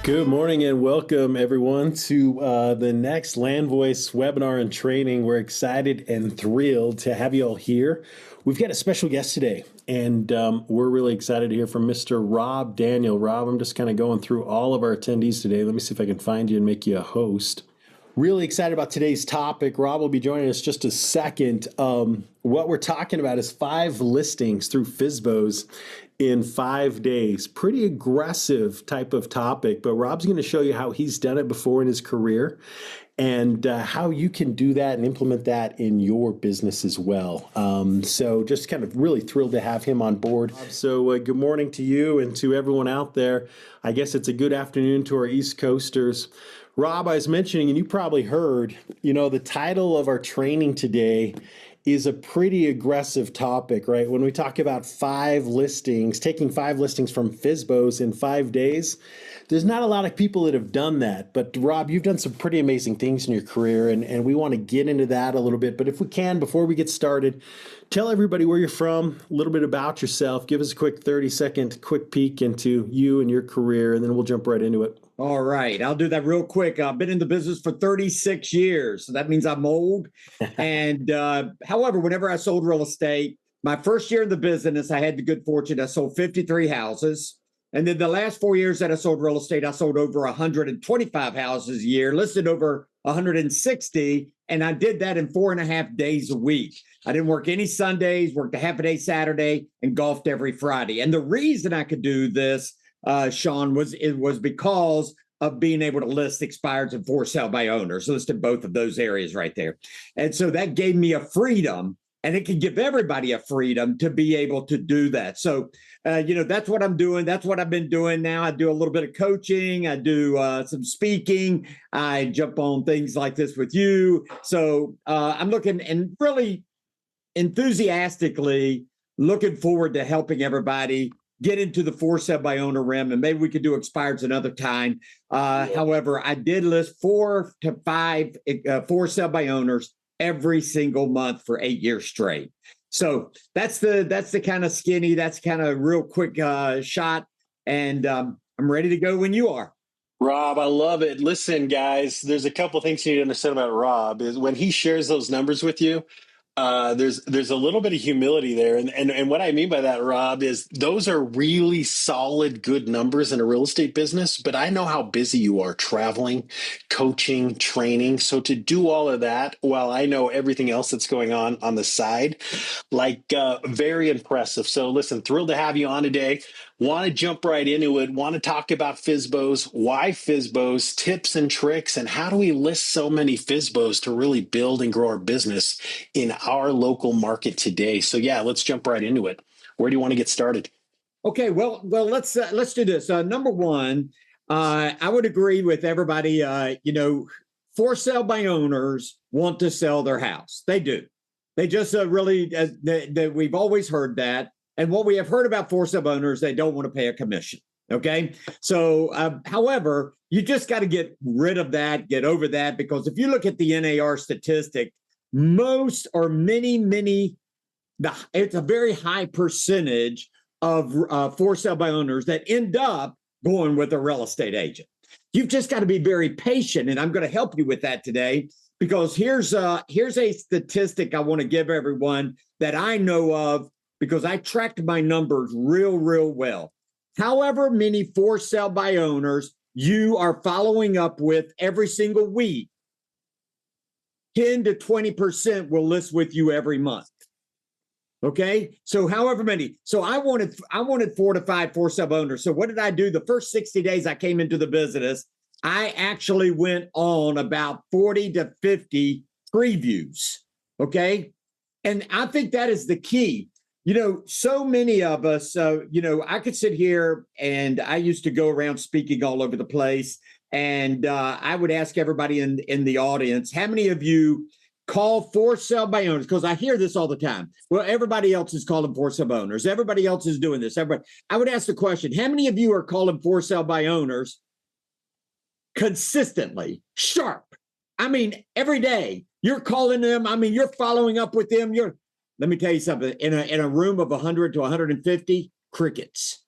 Good morning and welcome everyone to the next Landvoice webinar and training. We're excited and thrilled to have you all here. We've got a special guest today, and we're really excited to hear from Mr. Rob Daniel. Rob, I'm just kind of going through all of our attendees today. Let me see if I can find you and make you a host. Really excited about today's topic. Rob will be joining us just a second. What we're talking about is 5 listings through FSBOs in 5 days. Pretty aggressive type of topic, but Rob's going to show you how he's done it before in his career and how you can do that and implement that in your business as well. So just kind of really thrilled to have him on board. So good morning to you and to everyone out there. I guess it's a good afternoon to our East Coasters. Rob, I was mentioning, and you probably heard, the title of our training today is a pretty aggressive topic, right? When we talk about 5 listings, taking 5 listings from FSBOs in 5 days, there's not a lot of people that have done that. But Rob, you've done some pretty amazing things in your career, and we want to get into that a little bit. But if we can, before we get started, tell everybody where you're from, a little bit about yourself. Give us a quick 30-second quick peek into you and your career, and then we'll jump right into it. All right, I'll do that real quick. I've been in the business for 36 years, so that means I'm old. And however, whenever I sold real estate, my first year in the business, I had the good fortune. I sold 53 houses. And then the last 4 years that I sold real estate, I sold over 125 houses a year, listed over 160. And I did that in 4.5 days a week. I didn't work any Sundays, worked a half a day Saturday, and golfed every Friday. And the reason I could do this, Sean, was because of being able to list expireds and for sale by owners, listed both of those areas right there. And so that gave me a freedom, and it can give everybody a freedom to be able to do that. So, that's what I'm doing. That's what I've been doing now. I do a little bit of coaching. I do some speaking. I jump on things like this with you. So I'm looking and really enthusiastically looking forward to helping everybody get into the for sale by owner rim, and maybe we could do expireds another time. However, I did list 4 to 5 for sale by owners every single month for 8 years straight. So that's the kind of skinny, that's kind of real quick shot, and I'm ready to go when you are. Rob, I love it. Listen, guys, there's a couple things you need to understand about Rob is when he shares those numbers with you, there's a little bit of humility there. And what I mean by that, Rob, is those are really solid, good numbers in a real estate business. But I know how busy you are traveling, coaching, training. So to do all of that while I know everything else that's going on the side, very impressive. So listen, thrilled to have you on today. Want to jump right into it. Want to talk about FSBOs, why FSBOs, tips and tricks, and how do we list so many FSBOs to really build and grow our business in our local market today. So yeah, let's jump right into it. Where do you want to get started? Okay, well, let's do this. Number one, I would agree with everybody. For sale by owners want to sell their house. They do. They just we've always heard that. And what we have heard about for sale by owners, they don't want to pay a commission. Okay. So, however, you just got to get rid of that, get over that, because if you look at the NAR statistic, most or many, it's a very high percentage of for sale by owners that end up going with a real estate agent. You've just got to be very patient, and I'm going to help you with that today, because here's a statistic I want to give everyone that I know of, because I tracked my numbers real well. However many for sale by owners you are following up with every single week, 10 to 20% will list with you every month. Okay, so however many. So I wanted 4 to 5 for sale owners. So what did I do? The first 60 days I came into the business, I actually went on about 40 to 50 previews. Okay, and I think that is the key. So many of us, I could sit here, and I used to go around speaking all over the place. And I would ask everybody in the audience, how many of you call for sale by owners? Because I hear this all the time. Well, everybody else is calling for sale by owners. Everybody else is doing this. I would ask the question, how many of you are calling for sale by owners consistently, sharp? I mean, every day you're calling them. I mean, you're following up with them. Let me tell you something. In a room of 100 to 150, crickets.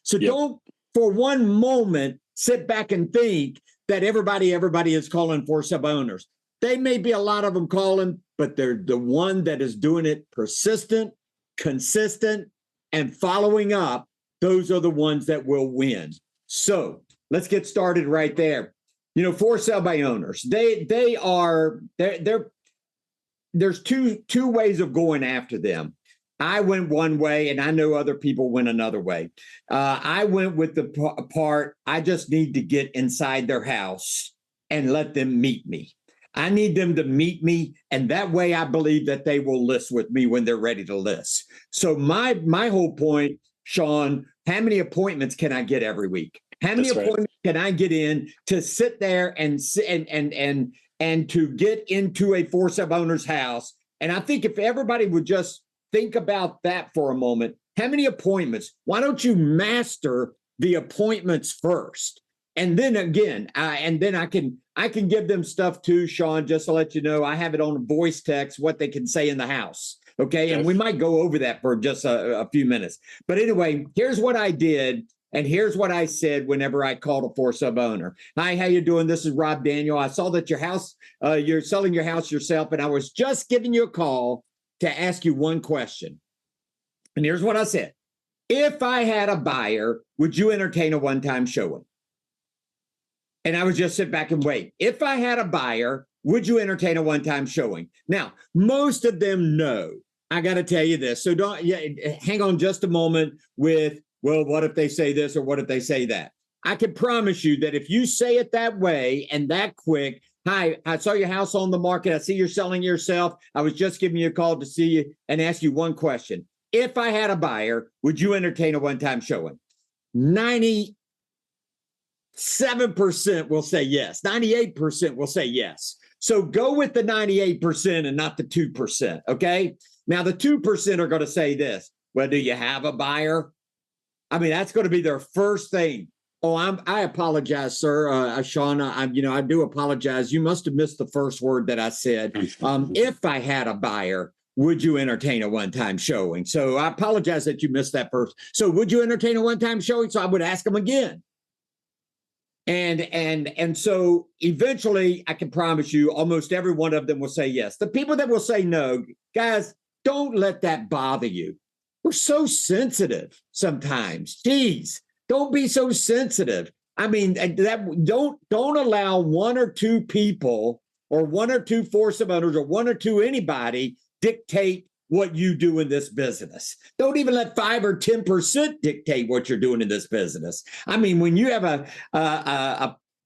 So Don't for one moment sit back and think that everybody is calling for sub-owners. They may be a lot of them calling, but they're the one that is doing it persistent, consistent, and following up. Those are the ones that will win. So let's get started right there. You know, for sale by owners, there's two ways of going after them. I went one way, and I know other people went another way. I went with the part, I just need to get inside their house and let them meet me. I need them to meet me, and that way I believe that they will list with me when they're ready to list. So my whole point, Sean, how many appointments can I get every week? How many appointments can I get in to sit there and to get into a for sale owner's house? And I think if everybody would just think about that for a moment, how many appointments? Why don't you master the appointments first? And then again, I can give them stuff too, Sean, just to let you know, I have it on a voice text, what they can say in the house. Okay. And we might go over that for just a few minutes. But anyway, here's what I did. And here's what I said whenever I called a for sale owner. Hi, how you doing? This is Rob Daniel. I saw that your house, you're selling your house yourself. And I was just giving you a call to ask you one question. And here's what I said. If I had a buyer, would you entertain a one-time showing? And I would just sit back and wait. If I had a buyer, would you entertain a one-time showing? Now, most of them know. I got to tell you this. So hang on just a moment with, well, what if they say this or what if they say that? I can promise you that if you say it that way and that quick, hi, I saw your house on the market. I see you're selling yourself. I was just giving you a call to see you and ask you one question. If I had a buyer, would you entertain a one-time showing? 97% will say yes. 98% will say yes. So go with the 98% and not the 2%, okay? Now, the 2% are going to say this. Well, do you have a buyer? I mean, that's going to be their first thing. Oh, I apologize, sir. Sean, I do apologize. You must have missed the first word that I said. If I had a buyer, would you entertain a one-time showing? So I apologize that you missed that first. So would you entertain a one-time showing? So I would ask them again. And so eventually, I can promise you, almost every one of them will say yes. The people that will say no, guys, don't let that bother you. We're so sensitive sometimes. Geez, don't be so sensitive. I mean, don't allow one or two people or one or two for sale owners or one or two anybody dictate what you do in this business. Don't even let 5 or 10% dictate what you're doing in this business. I mean, when you have a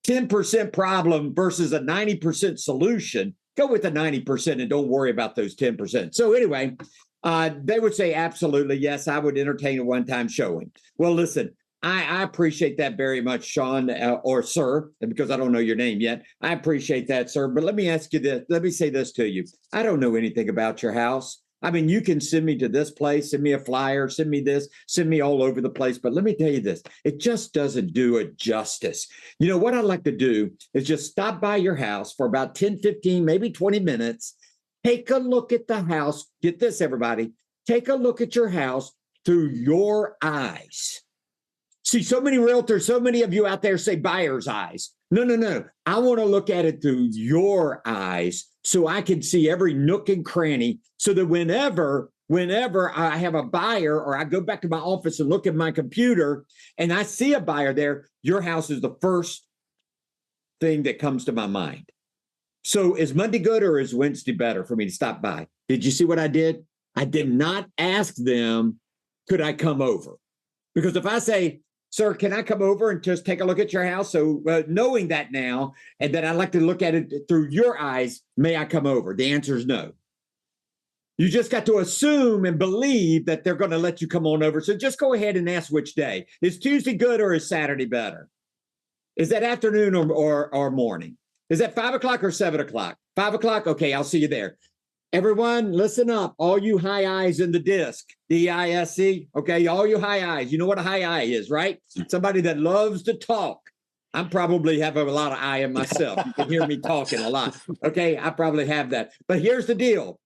10% problem versus a 90% solution, go with the 90% and don't worry about those 10%. So anyway, they would say, absolutely, yes, I would entertain a one-time showing. Well, listen, I appreciate that very much, Sean, or sir, because I don't know your name yet. I appreciate that, sir. But let me ask you this. Let me say this to you. I don't know anything about your house. I mean, you can send me to this place, send me a flyer, send me this, send me all over the place. But let me tell you this, it just doesn't do it justice. You know, what I'd like to do is just stop by your house for about 10, 15, maybe 20 minutes. Take a look at the house. Get this, everybody. Take a look at your house through your eyes. See, so many realtors, so many of you out there say buyer's eyes. No. I want to look at it through your eyes so I can see every nook and cranny so that whenever I have a buyer or I go back to my office and look at my computer and I see a buyer there, your house is the first thing that comes to my mind. So is Monday good or is Wednesday better for me to stop by? Did you see what I did? I did not ask them, could I come over? Because if I say, sir, can I come over and just take a look at your house? So knowing that now, and that I'd like to look at it through your eyes, may I come over? The answer is no. You just got to assume and believe that they're going to let you come on over. So just go ahead and ask which day. Is Tuesday good or is Saturday better? Is that afternoon or morning? Is that 5 o'clock or 7 o'clock? 5 o'clock? Okay, I'll see you there. Everyone, listen up. All you high eyes in the disc, D-I-S-C. Okay, all you high eyes. You know what a high eye is, right? Somebody that loves to talk. I probably have a lot of eye in myself. You can hear me talking a lot. Okay, I probably have that. But here's the deal.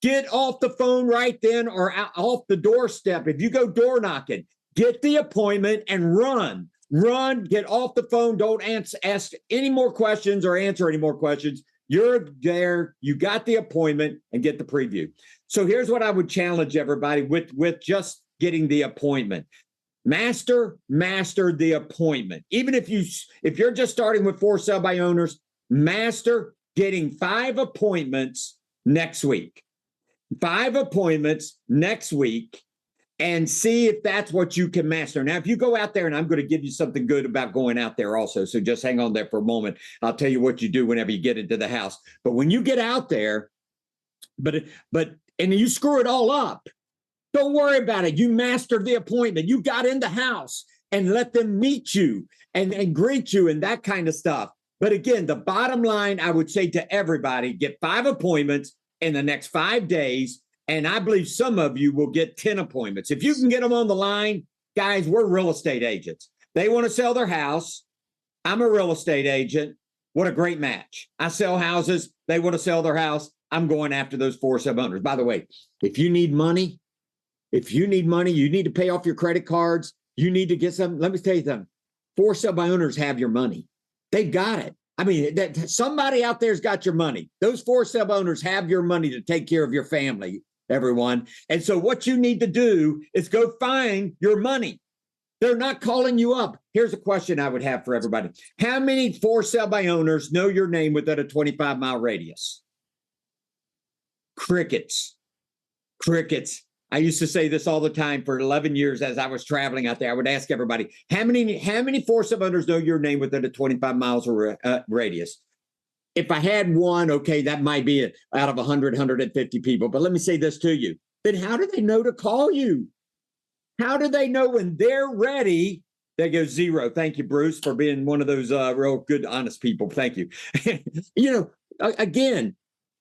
Get off the phone right then or off the doorstep. If you go door knocking, get the appointment and run. run, get off the phone. Don't ask any more questions or answer any more questions. You're there, you got the appointment, and get the preview. So here's what I would challenge everybody with just getting the appointment. Master the appointment. Even if you're just starting with for sale by owners, master getting 5 appointments next week. 5 appointments next week, and see if that's what you can master. Now, if you go out there, and I'm going to give you something good about going out there also, so just hang on there for a moment. I'll tell you what you do whenever you get into the house. But when you get out there, and you screw it all up, don't worry about it. You mastered the appointment. You got in the house and let them meet you and greet you and that kind of stuff. But again, the bottom line, I would say to everybody, get 5 appointments in the next 5 days. And I believe some of you will get 10 appointments. If you can get them on the line, guys, we're real estate agents. They want to sell their house. I'm a real estate agent. What a great match. I sell houses. They want to sell their house. I'm going after those for sale owners. By the way, if you need money, you need to pay off your credit cards. You need to get some. Let me tell you something. For sale by owners have your money. They've got it. I mean, somebody out there's got your money. Those for sale owners have your money to take care of your family, everyone. And so what you need to do is go find your money. They're not calling you up. Here's a question I would have for everybody. How many for sale by owners know your name within a 25-mile radius? Crickets. I used to say this all the time for 11 years as I was traveling out there. I would ask everybody, how many for sale owners know your name within a 25 miles radius? If I had one, okay, that might be it out of 100, 150 people. But let me say this to you. Then how do they know to call you? How do they know when they're ready? They go 0. Thank you, Bruce, for being one of those real good, honest people. Thank you. Again,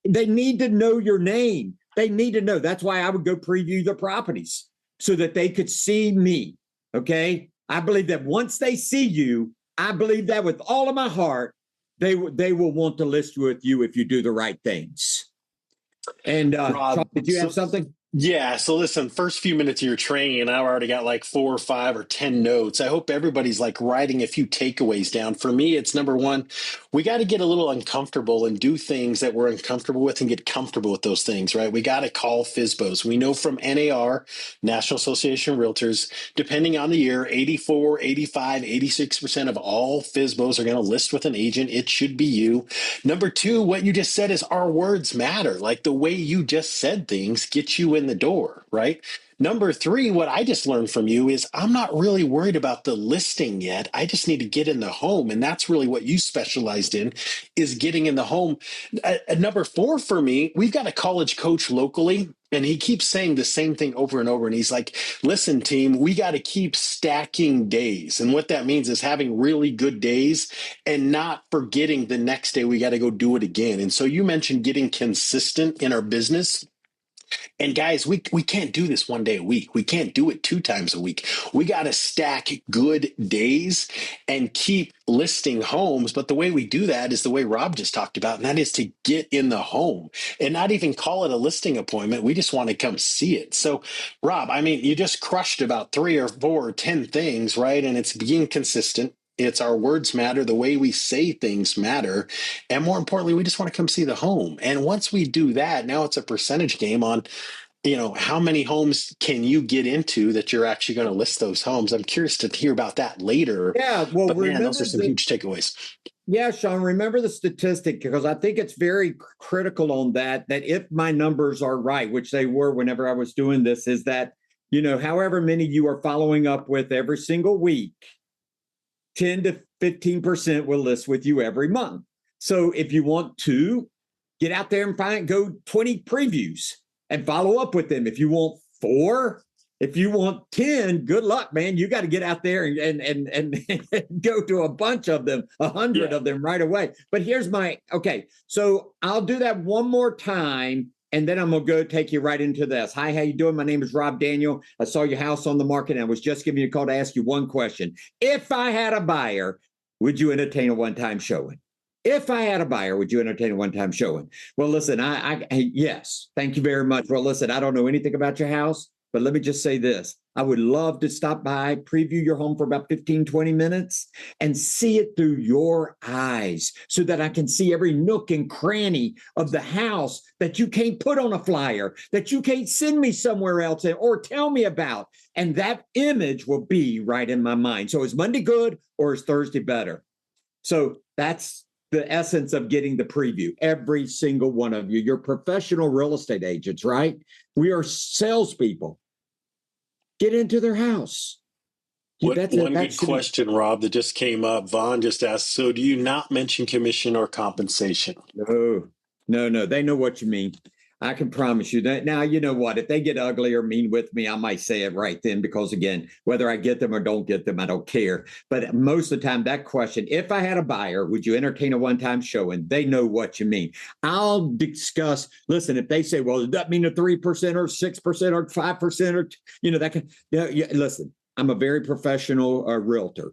they need to know your name. They need to know. That's why I would go preview the properties so that they could see me. Okay. I believe that once they see you, I believe that with all of my heart, they will want to list with you if you do the right things. And Rob, did you have something? Yeah. So listen, first few minutes of your training, and I've already got like 4 or 5 or 10 notes. I hope everybody's like writing a few takeaways down. For me, it's number one, we got to get a little uncomfortable and do things that we're uncomfortable with and get comfortable with those things, right? We got to call FSBOs. We know from NAR, National Association of Realtors, depending on the year, 84, 85, 86% of all FSBOs are going to list with an agent. It should be you. Number two, what you just said is our words matter. Like the way you just said things gets you in the door, right? Number three, what I just learned from you is I'm not really worried about the listing yet. I just need to get in the home. And that's really what you specialized in, is getting in the home. Number four for me, we've got a college coach locally, and he keeps saying the same thing over and over. And he's like, listen, team, we got to keep stacking days. And what that means is having really good days and not forgetting the next day we got to go do it again. And so you mentioned getting consistent in our business. And guys, we can't do this one day a week. We can't do it 2 times a week. We got to stack good days and keep listing homes. But the way we do that is the way Rob just talked about, and that is to get in the home and not even call it a listing appointment. We just want to come see it. So, Rob, I mean, you just crushed about 3 or 4 or 10 things, right? And it's being consistent. It's our words matter. The way we say things matter. And more importantly, we just want to come see the home. And once we do that, now it's a percentage game on, how many homes can you get into that you're actually going to list those homes? I'm curious to hear about that later. Yeah. Well, but man, those are some huge takeaways. Yeah, Sean, remember the statistic, because I think it's very critical on that if my numbers are right, which they were whenever I was doing this, is that, however many you are following up with every single week, 10 to 15% will list with you every month. So if you want to get out there and go 20 previews and follow up with them. If you want 4, if you want 10, good luck, man. You got to get out there and go to a bunch of them, 100 of them right away. But here's okay. So I'll do that one more time, and then I'm going to go take you right into this. Hi, how you doing? My name is Rob Daniel. I saw your house on the market, and I was just giving you a call to ask you one question. If I had a buyer, would you entertain a one-time showing? If I had a buyer, would you entertain a one-time showing? Well, listen, yes. Thank you very much. Well, listen, I don't know anything about your house. But let me just say this. I would love to stop by, preview your home for about 15, 20 minutes and see it through your eyes so that I can see every nook and cranny of the house that you can't put on a flyer, that you can't send me somewhere else or tell me about. And that image will be right in my mind. So is Monday good or is Thursday better? So that's the essence of getting the preview. Every single one of you, you're professional real estate agents, right? We are salespeople. Get into their house. One good question, Rob, that just came up. Vaughn just asked, so do you not mention commission or compensation? No. They know what you mean. I can promise you that. Now, you know what? If they get ugly or mean with me, I might say it right then, because again, whether I get them or don't get them, I don't care. But most of the time, that question, if I had a buyer, would you entertain a one-time showing? They know what you mean. I'll discuss, listen, if they say, well, does that mean a 3% or 6% or 5% or, that can, listen, I'm a very professional realtor.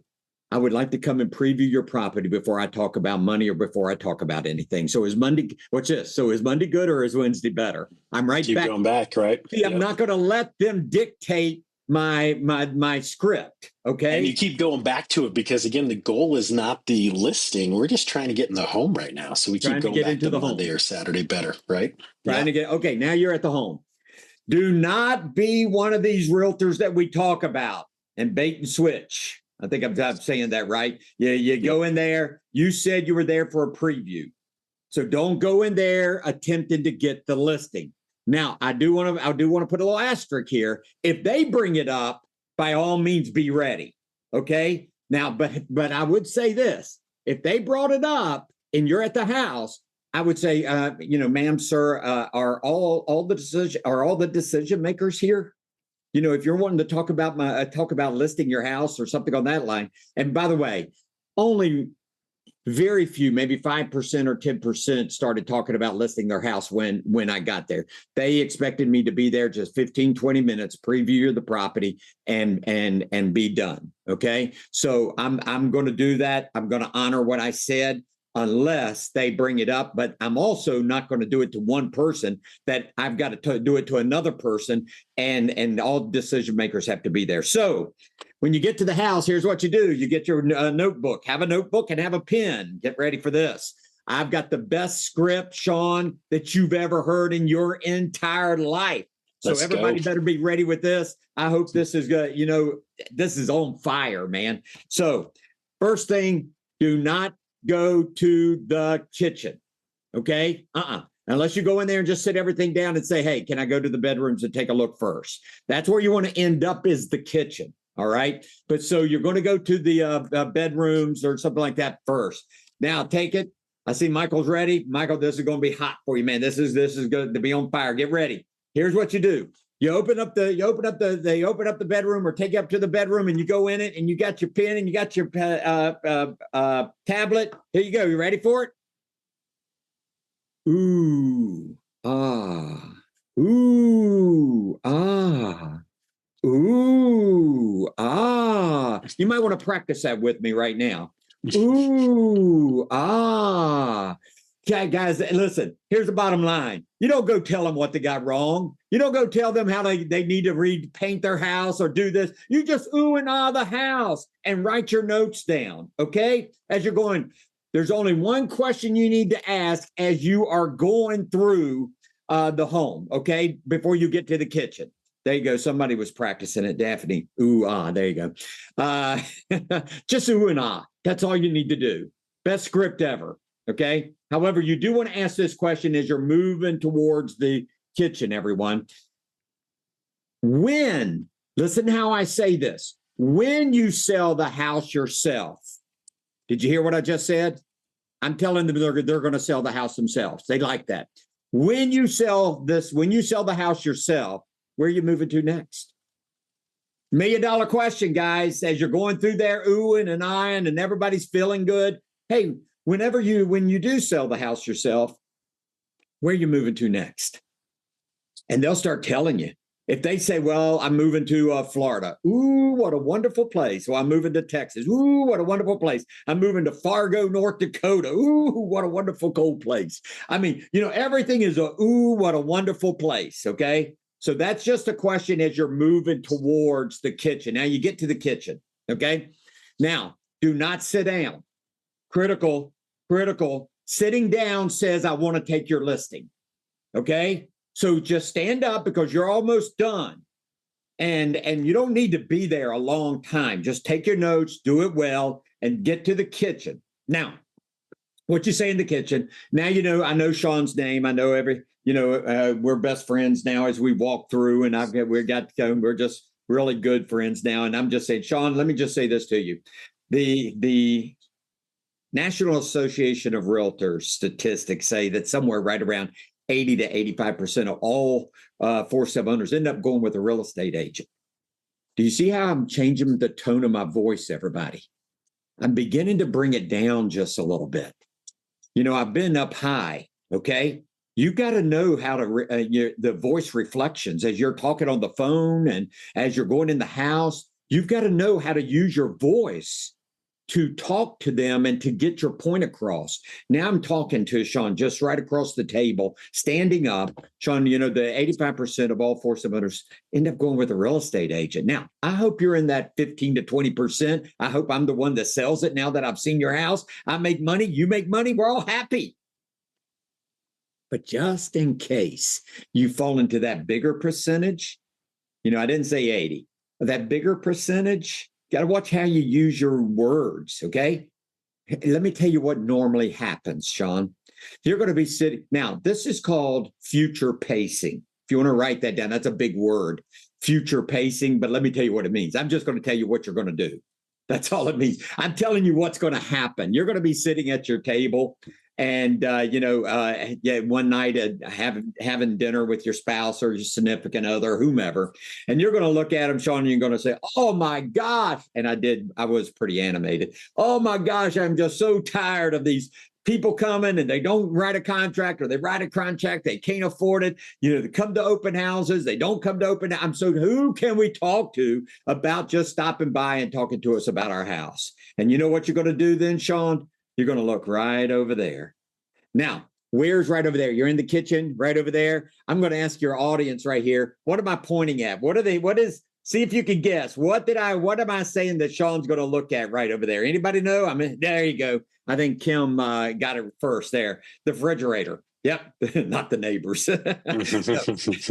I would like to come and preview your property before I talk about money or before I talk about anything. So is Monday, watch this. So is Monday good or is Wednesday better? I'm right Keep back. going back, right? See, I'm not going to let them dictate my script. Okay. And you keep going back to it because again, the goal is not the listing. We're just trying to get in the home right now. So we keep going back to the Monday or Saturday better, right? Trying to get, okay, now you're at the home. Do not be one of these realtors that we talk about and bait and switch. I think I'm saying that right. You go in there. You said you were there for a preview. So don't go in there attempting to get the listing. Now, I do want to put a little asterisk here. If they bring it up, by all means, be ready. Okay. Now, but I would say this: if they brought it up and you're at the house, I would say, ma'am, sir, are all the decision makers here? If you're wanting to talk about listing your house or something on that line. And by the way, only very few, maybe 5% or 10% started talking about listing their house when I got there. They expected me to be there just 15, 20 minutes, preview the property and be done. Okay. So I'm going to do that. I'm going to honor what I said, unless they bring it up. But I'm also not going to do it to one person, that I've got to do it to another person, and all decision makers have to be there. So when you get to the house, here's what you do. You get your notebook, have a notebook and have a pen. Get ready for this. I've got the best script, Sean, that you've ever heard in your entire life. So everybody better be ready with this. I hope this is good. This is on fire, man. So first thing, do not go to the kitchen. Okay. Unless you go in there and just sit everything down and say, hey, can I go to the bedrooms and take a look first? That's where you want to end up, is the kitchen. All right. But so you're going to go to the bedrooms or something like that first. Now take it. I see Michael's ready. Michael, this is going to be hot for you, man. This is going to be on fire. Get ready. Here's what you do. You open up the bedroom, or take you up to the bedroom, and you go in it, and you got your pen and you got your tablet. Here you go. You ready for it? Ooh, ah, ooh, ah, ooh, ah. You might want to practice that with me right now. Ooh, ah. Okay, guys, listen, here's the bottom line. You don't go tell them what they got wrong. You don't go tell them how they need to paint their house or do this. You just ooh and ah the house and write your notes down, okay? As you're going, there's only one question you need to ask as you are going through the home, okay, before you get to the kitchen. There you go. Somebody was practicing it, Daphne. Ooh, ah, there you go. Just ooh and ah. That's all you need to do. Best script ever, okay? However, you do want to ask this question as you're moving towards the kitchen, everyone. Listen how I say this, when you sell the house yourself, did you hear what I just said? I'm telling them they're going to sell the house themselves. They like that. When you sell the house yourself, where are you moving to next? $1 million question, guys, as you're going through there, oohing and eyeing, and everybody's feeling good. Hey, when you do sell the house yourself, where are you moving to next? And they'll start telling you. If they say, well, I'm moving to Florida. Ooh, what a wonderful place. Well, I'm moving to Texas. Ooh, what a wonderful place. I'm moving to Fargo, North Dakota. Ooh, what a wonderful cold place. I mean, everything is ooh, what a wonderful place, okay? So that's just a question as you're moving towards the kitchen. Now you get to the kitchen, okay? Now, do not sit down. Critical, critical. Sitting down says, I want to take your listing, okay? So just stand up because you're almost done. And you don't need to be there a long time. Just take your notes, do it well, and get to the kitchen. Now, what you say in the kitchen, now you know, I know Sean's name. I know we're best friends now as we walk through, and we're just really good friends now. And I'm just saying, Sean, let me just say this to you. The National Association of Realtors statistics say that somewhere right around 80 to 85% of all for-sale owners end up going with a real estate agent. Do you see how I'm changing the tone of my voice, everybody? I'm beginning to bring it down just a little bit. You know, I've been up high, okay? You got to know how to, the voice reflections as you're talking on the phone and as you're going in the house, you've got to know how to use your voice to talk to them and to get your point across. Now I'm talking to Sean just right across the table, standing up. Sean, you know, the 85% of all for-sale owners end up going with a real estate agent. Now, I hope you're in that 15 to 20%. I hope I'm the one that sells it now that I've seen your house. I make money, you make money, we're all happy. But just in case you fall into that bigger percentage, you know, I didn't say 80, that bigger percentage, got to watch how you use your words, okay? Let me tell you what normally happens, Sean. You're going to be sitting. Now, this is called future pacing. If you want to write that down, that's a big word, future pacing. But let me tell you what it means. I'm just going to tell you what you're going to do. That's all it means. I'm telling you what's going to happen. You're going to be sitting at your table and, one night having dinner with your spouse or your significant other, whomever, and you're going to look at them, Sean, and you're going to say, oh, my gosh. And I was pretty animated. Oh, my gosh, I'm just so tired of these people coming and they don't write a contract, or they write a contract, they can't afford it. You know, they come to open houses, they don't come to open. So who can we talk to about just stopping by and talking to us about our house? And you know what you're going to do then, Sean? You're going to look right over there. Now, where's right over there? You're in the kitchen right over there. I'm going to ask your audience right here. What am I pointing at? See if you can guess. What am I saying that Sean's going to look at right over there? Anybody know? There you go. I think Kim got it first there. The refrigerator. Yep, not the neighbors. The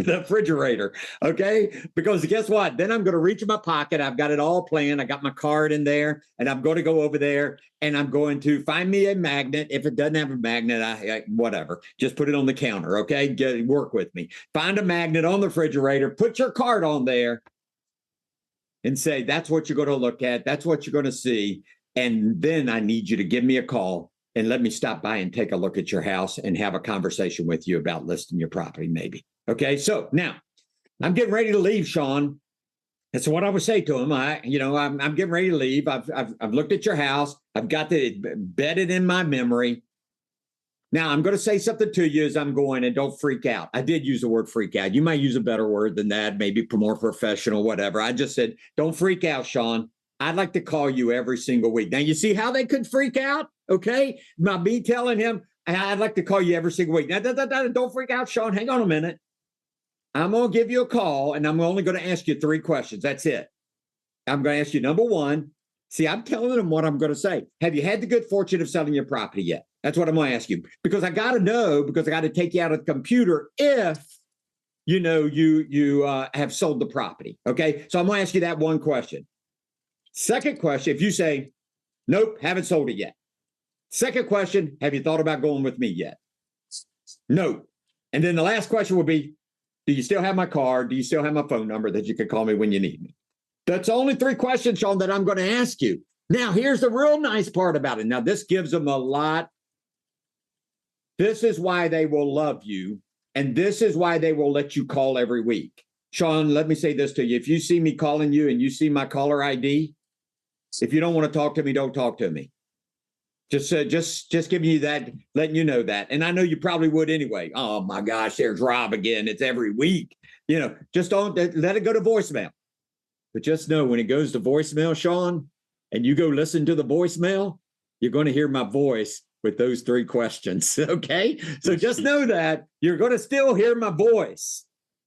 refrigerator, okay? Because guess what? Then I'm going to reach in my pocket. I've got it all planned. I got my card in there, and I'm going to go over there, and I'm going to find me a magnet. If it doesn't have a magnet, whatever. Just put it on the counter, okay? Work with me. Find a magnet on the refrigerator. Put your card on there and say, that's what you're going to look at. That's what you're going to see. And then I need you to give me a call and let me stop by and take a look at your house and have a conversation with you about listing your property, maybe. Okay, so now I'm getting ready to leave, Sean. That's what I would say to him. I'm getting ready to leave. I've looked at your house. I've got it bedded in my memory. Now I'm going to say something to you as I'm going, and don't freak out. I did use the word freak out. You might use a better word than that, maybe more professional, whatever. I just said, don't freak out, Sean. I'd like to call you every single week. Now, you see how they could freak out, okay? By me telling him, I'd like to call you every single week. Now, don't freak out, Sean. Hang on a minute. I'm going to give you a call, and I'm only going to ask you 3 questions. That's it. I'm going to ask you, number one, see, I'm telling them what I'm going to say. Have you had the good fortune of selling your property yet? That's what I'm going to ask you. Because I got to know, because I got to take you out of the computer if you have sold the property, okay? So I'm going to ask you that one question. Second question, if you say, nope, haven't sold it yet. Second question, have you thought about going with me yet? No. And then the last question would be, do you still have my card? Do you still have my phone number that you can call me when you need me? That's only 3 questions, Sean, that I'm going to ask you. Now, here's the real nice part about it. Now, this gives them a lot. This is why they will love you. And this is why they will let you call every week. Sean, let me say this to you. If you see me calling you and you see my caller ID, if you don't want to talk to me, don't talk to me. Just giving you that, letting you know that. And I know you probably would anyway. Oh my gosh, there's Rob again. It's every week. Just don't let it go to voicemail. But just know when it goes to voicemail, Sean, and you go listen to the voicemail, you're going to hear my voice with those 3 questions. Okay. So just know that you're going to still hear my voice.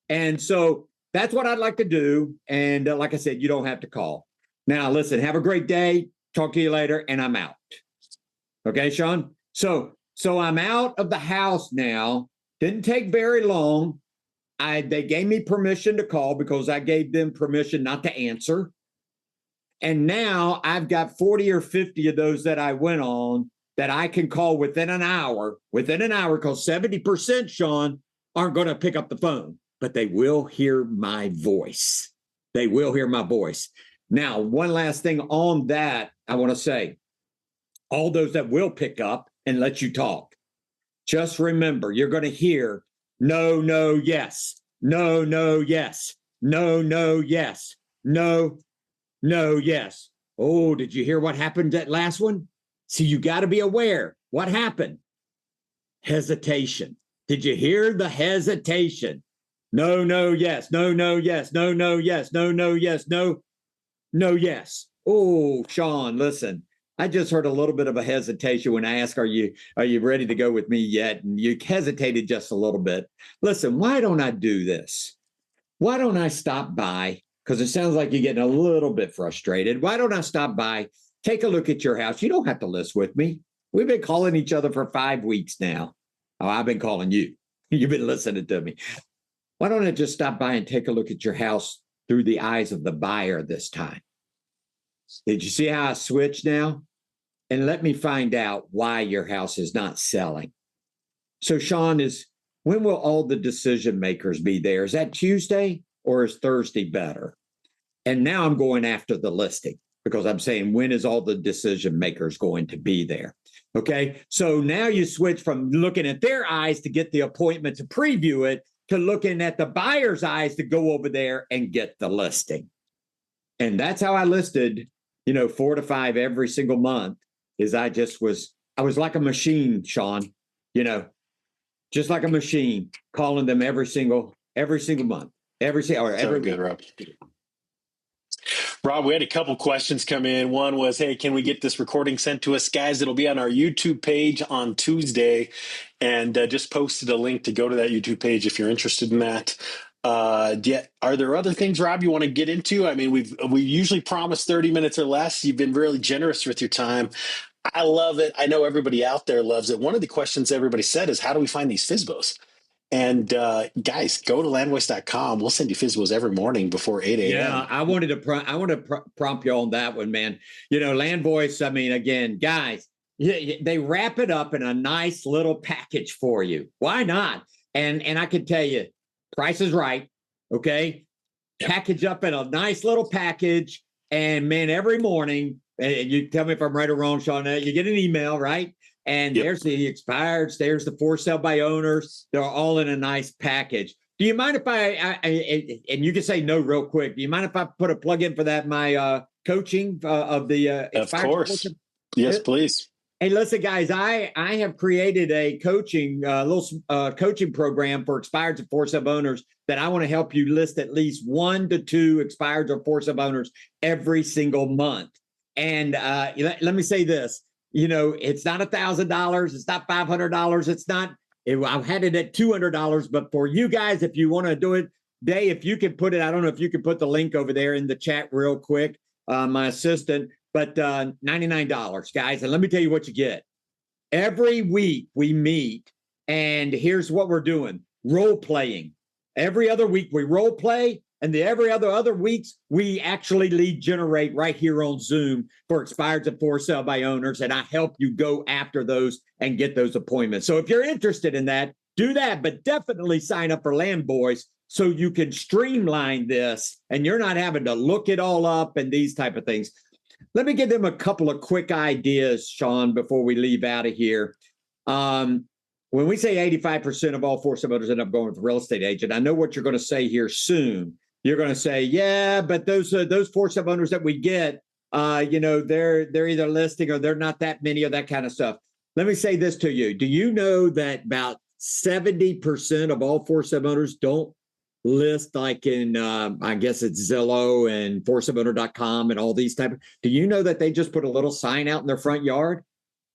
And so that's what I'd like to do. And like I said, you don't have to call. Now, listen, have a great day. Talk to you later. And I'm out. Okay, Sean? So I'm out of the house now. Didn't take very long. They gave me permission to call because I gave them permission not to answer. And now I've got 40 or 50 of those that I went on that I can call within an hour, because 70%, Sean, aren't going to pick up the phone, but they will hear my voice. They will hear my voice. Now, one last thing on that, I want to say, all those that will pick up and let you talk, just remember, you're going to hear no, no, yes, no, no, yes, no, no, yes, no, no, yes. Oh, did you hear what happened that last one? See, you got to be aware. What happened? Hesitation. Did you hear the hesitation? No, no, yes, no, no, yes, no, no, yes, no, no, yes, no, no, yes. Oh, Sean, listen. I just heard a little bit of a hesitation when I asked, are you ready to go with me yet? And you hesitated just a little bit. Listen, why don't I do this? Why don't I stop by? Because it sounds like you're getting a little bit frustrated. Why don't I stop by, take a look at your house? You don't have to list with me. We've been calling each other for 5 weeks now. Oh, I've been calling you. You've been listening to me. Why don't I just stop by and take a look at your house through the eyes of the buyer this time? Did you see how I switched now? And let me find out why your house is not selling. So, Sean, when will all the decision makers be there? Is that Tuesday or is Thursday better? And now I'm going after the listing because I'm saying, when is all the decision makers going to be there? Okay. So now you switch from looking at their eyes to get the appointment to preview it to looking at the buyer's eyes to go over there and get the listing. And that's how I listed, 4 to 5 every single month. I was like a machine, Sean, just like a machine, calling them every single month, every good, Rob. Rob, we had a couple questions come in. One was, hey, can we get this recording sent to us? Guys, it'll be on our YouTube page on Tuesday, and just posted a link to go to that YouTube page if you're interested in that. Are there other things, Rob, you want to get into? I mean, we usually promise 30 minutes or less. You've been really generous with your time. I love it. I know everybody out there loves it. One of the questions everybody said is, how do we find these FSBOs? And guys, go to landvoice.com. We'll send you FSBOs every morning before 8 a.m. Yeah, I want to prompt you on that one, man. Landvoice, I mean, again, guys, they wrap it up in a nice little package for you. Why not? And I can tell you, price is right. Okay. Yep. Package up in a nice little package. And man, every morning, and you tell me if I'm right or wrong, Sean, you get an email, right? And yep. There's the expireds, there's the for sale by owners. They're all in a nice package. Do you mind if and you can say no real quick. Do you mind if I put a plug in for that, my coaching of the Of course. Yes, please. Hey, listen, guys, I have created a little coaching program for expireds and for sale owners that I want to help you list at least 1 to 2 expireds or for sale owners every single month. And let me say this, it's not $1,000. It's not $500. It's not, I've had it at $200, but for you guys, if you want to do it, Dave, if you can put it, I don't know if you can put the link over there in the chat real quick, my assistant, but $99, guys. And let me tell you what you get. Every week we meet, and here's what we're doing. Role playing. Every other week we role play, and every other weeks we actually lead generate right here on Zoom for expireds and for sale by owners, and I help you go after those and get those appointments. So if you're interested in that, do that, but definitely sign up for Landvoice so you can streamline this and you're not having to look it all up and these type of things. Let me give them a couple of quick ideas, Sean, before we leave out of here. When we say 85% of all for sale owners end up going with a real estate agent, I know what you're going to say here soon. You're going to say, yeah, but those for sale owners that we get, they're either listing or they're not that many or that kind of stuff. Let me say this to you. Do you know that about 70% of all for sale owners don't list like in, I guess it's Zillow and forsaleowner.com and all these type of, do you know that they just put a little sign out in their front yard?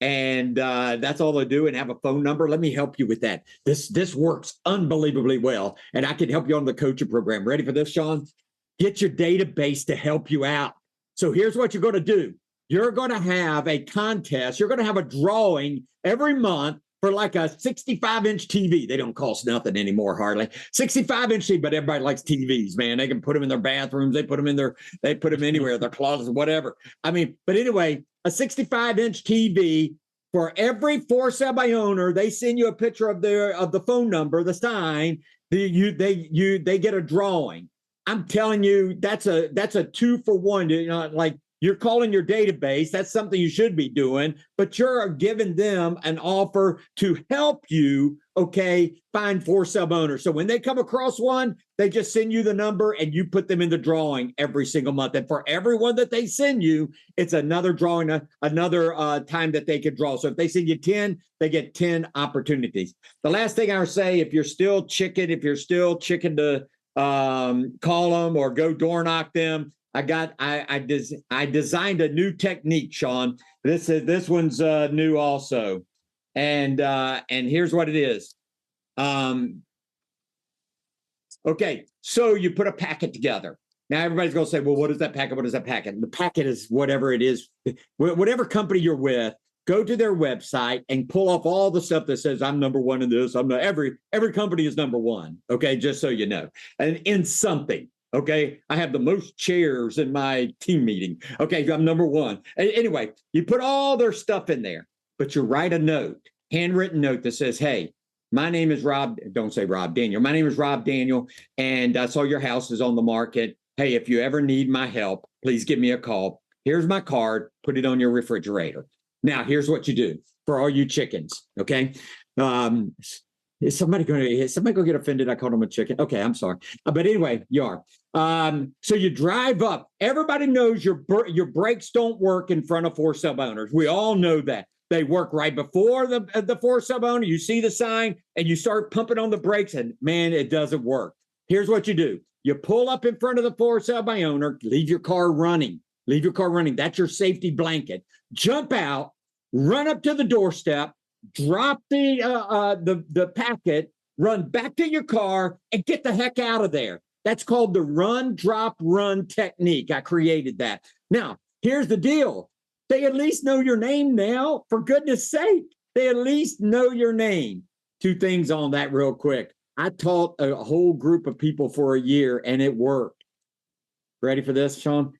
And that's all they do, and have a phone number. Let me help you with that. This works unbelievably well, and I can help you on the coaching program. Ready for this, Sean? Get your database to help you out. So here's what you're going to do. You're going to have a contest. You're going to have a drawing every month for like a 65-inch TV. They don't cost nothing anymore, hardly. 65-inch TV, but everybody likes TVs, man. They can put them in their bathrooms. They put them anywhere, their closets, whatever. I mean, but anyway, a 65-inch TV for every for sale by owner. They send you a picture of the phone number, the sign. They get a drawing. I'm telling you, that's a 2-for-1. You know, like, you're calling your database. That's something you should be doing, but you're giving them an offer to help you, okay, find for sale owners. So when they come across one, they just send you the number and you put them in the drawing every single month. And for everyone that they send you, it's another drawing, another time that they could draw. So if they send you 10, they get 10 opportunities. The last thing I would say, if you're still chicken to call them or go door knock them, I designed a new technique, Sean. This one's new also, and here's what it is. Okay, so you put a packet together. Now everybody's going to say, well, what is that packet? What is that packet? The packet is whatever it is, whatever company you're with. Go to their website and pull off all the stuff that says I'm number one in this. I'm not, every company is number one. Okay, just so you know, and in something. Okay, I have the most chairs in my team meeting. Okay, I'm number one. Anyway, you put all their stuff in there, but you write a note, handwritten note that says, hey, my name is Rob. Don't say Rob Daniel. My name is Rob Daniel, and I saw your house is on the market. Hey, if you ever need my help, please give me a call. Here's my card. Put it on your refrigerator. Now, here's what you do for all you chickens, okay? Is somebody going to get offended? I called them a chicken. Okay, I'm sorry. But anyway, you are. So you drive up. Everybody knows your brakes don't work in front of for sale owners. We all know that. They work right before the for sale owner. You see the sign and you start pumping on the brakes, and man, it doesn't work. Here's what you do. You pull up in front of the for sale by owner, leave your car running. Leave your car running. That's your safety blanket. Jump out, run up to the doorstep, drop the packet, run back to your car, and get the heck out of there. That's called the run, drop, run technique. I created that. Now, here's the deal. They at least know your name now. For goodness sake, they at least know your name. 2 things on that real quick. I taught a whole group of people for a year, and it worked. Ready for this, Sean?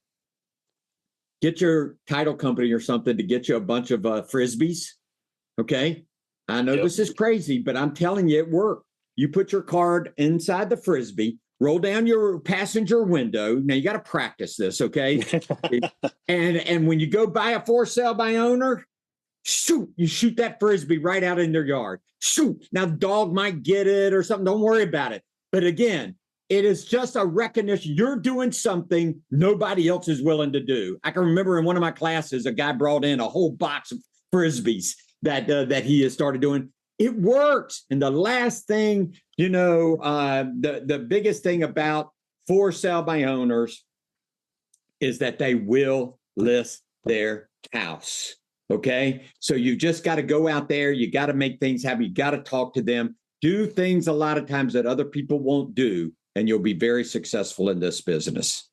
Get your title company or something to get you a bunch of Frisbees. Okay. I know this is crazy, but I'm telling you, it worked. You put your card inside the Frisbee, roll down your passenger window. Now you got to practice this. Okay. and when you go buy a for sale by owner, you shoot that Frisbee right out in their yard. Shoot. Now the dog might get it or something. Don't worry about it. But again, it is just a recognition. You're doing something nobody else is willing to do. I can remember in one of my classes, a guy brought in a whole box of Frisbees that he has started doing. It works. And the last thing, the biggest thing about for sale by owners is that they will list their house. Okay. So you just got to go out there. You got to make things happen. You got to talk to them, do things a lot of times that other people won't do, and you'll be very successful in this business.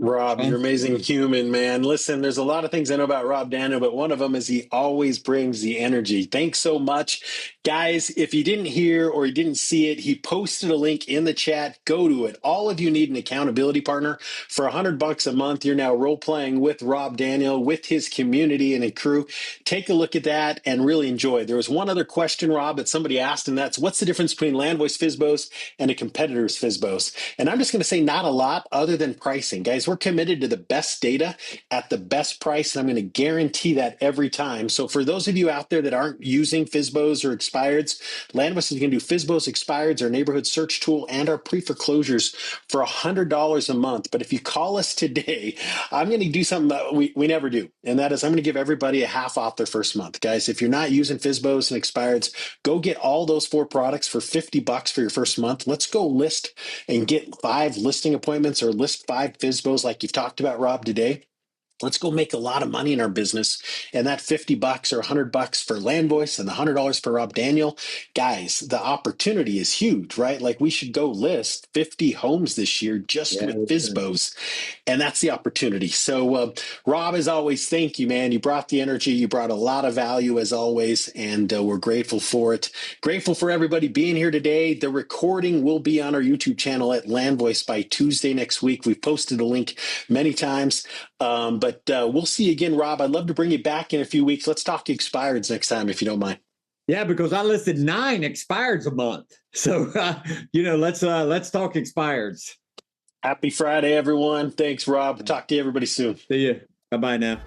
Rob, you're an amazing human, man. Listen, there's a lot of things I know about Rob Daniel, but one of them is he always brings the energy. Thanks so much. Guys, if you didn't hear or you didn't see it, he posted a link in the chat. Go to it. All of you need an accountability partner. For $100 a month, you're now role-playing with Rob Daniel, with his community and a crew. Take a look at that and really enjoy. There was one other question, Rob, that somebody asked, and that's what's the difference between Landvoice FSBOs and a competitor's FSBOs? And I'm just going to say not a lot other than pricing. Guys, we're committed to the best data at the best price, and I'm going to guarantee that every time. So for those of you out there that aren't using FSBOs or expireds, Landvoice is going to do FSBOs, expireds, our neighborhood search tool, and our pre-foreclosures for $100 a month. But if you call us today, I'm going to do something that we never do, and that is I'm going to give everybody a half off their first month. Guys, if you're not using FSBOs and expireds, go get all those 4 products for $50 for your first month. Let's go list and get 5 listing appointments or list 5 FSBOs like you've talked about, Rob, today. let's go make a lot of money in our business. And that $50 or $100 for Landvoice and the $100 for Rob Daniel, guys, the opportunity is huge, right? Like we should go list 50 homes this year just with FSBOs. And that's the opportunity. So, Rob, as always, thank you, man. You brought the energy. You brought a lot of value as always. And we're grateful for it. Grateful for everybody being here today. The recording will be on our YouTube channel at Landvoice by Tuesday next week. We've posted a link many times. But we'll see you again, Rob. I'd love to bring you back in a few weeks. Let's talk expireds next time, if you don't mind. Yeah, because I listed 9 expireds a month. So, let's talk expireds. Happy Friday, everyone. Thanks, Rob. Talk to you everybody soon. See you. Bye-bye now.